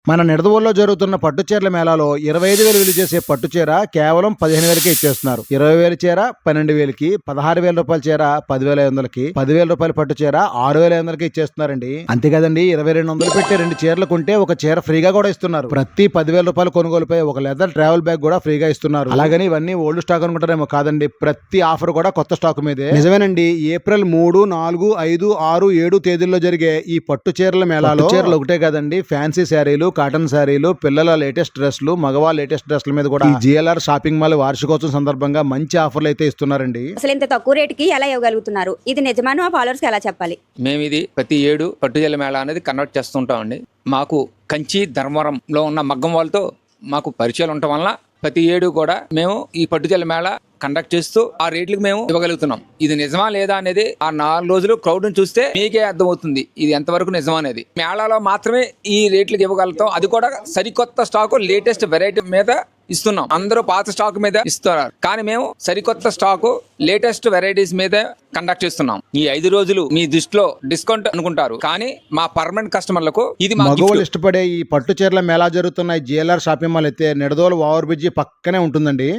మన నిడదవోలులో జరుగుతున్న పట్టు చీరల మేళాలో 25,000 విలువ చేసే పట్టు చీర కేవలం 15,000కే ఇచ్చేస్తున్నారు. 20,000 చీర 12,000కి, 16,000 రూపాయల చీర 10,500కి, 10,000 రూపాయల పట్టు చీర 6,500కి ఇచ్చేస్తున్నారండి. అంతేకదండి, 2,200 పెట్టి 2 చీరలు కొంటే ఒక చీర ఫ్రీగా కూడా ఇస్తున్నారు. ప్రతి 10,000 రూపాయల కొనుగోలుపై ఒక లెదర్ ట్రావెల్ బ్యాగ్ కూడా ఫ్రీగా ఇస్తున్నారు. అలాగని ఇవన్నీ ఓల్డ్ స్టాక్ అనుకుంటారేమో, కాదండి, ప్రతి ఆఫర్ కూడా కొత్త స్టాక్ మీదే. నిజమేనండి. ఏప్రిల్ 3, 4, 5, 6, 7 తేదీల్లో జరిగే ఈ పట్టు చీరల మేళాలో చీరలు ఒకటే కాదండి, ఫ్యాన్సీ శారీలు, కాటన్ శారీలు, పిల్లల లేటెస్ట్ డ్రెస్లు, మగవాళ్ళ లేటెస్ట్ డ్రెస్ల మీద కూడా జిఎల్ఆర్ షాపింగ్ మాల్ వార్షికోత్సవం సందర్భంగా మంచి ఆఫర్లు అయితే ఇస్తున్నారండి. అసలు ఇంత తక్కువ రేటుకి ఎలా ఇవ్వగలుగుతున్నారు? ఇది నిజమాను మా ఫాలోవర్స్ కి ఎలా చెప్పాలి? మేము ఇది ప్రతి ఏడు పట్టుచీరల మేళా అనేది కండక్ట్ చేస్తుంటామండి. మాకు కంచి ధర్మవరంలో ఉన్న మగ్గం వాళ్ళతో మాకు పరిచయాలు ఉండటం వల్ల ప్రతి ఏడు కూడా మేము ఈ పట్టుచీరల మేళా కండక్ట్ చేస్తూ ఆ రేట్లకు మేము ఇవ్వగలుగుతున్నాం. ఇది నిజమా లేదా అనేది ఆ 4 రోజులు క్రౌడ్ ని చూస్తే మీకే అర్థమవుతుంది ఇది ఎంతవరకు నిజమా అనేది. మేళాలో మాత్రమే ఈ రేట్లకు ఇవ్వగలుగుతాం, అది కూడా సరికొత్త స్టాక్ లేటెస్ట్ వెరైటీ మీద ఇస్తున్నాం. అందరూ పాత స్టాక్ మీద ఇస్తున్నారు, కానీ మేము సరికొత్త స్టాక్ లేటెస్ట్ వెరైటీస్ మీద కండక్ట్ చేస్తున్నాం. ఈ 5 రోజులు మీ దృష్టిలో డిస్కౌంట్ అనుకుంటారు, కానీ మా పర్మనెంట్ కస్టమర్లకు ఇది మగవాళ్ళు ఇష్టపడే ఈ పట్టు చీరల మేళా జరుగుతున్న జిఎల్ఆర్ షాపింగ్ మాల్ అయితే నిడదవోలు ఓవర్ బ్రిడ్జి పక్కనే ఉంటుందండి.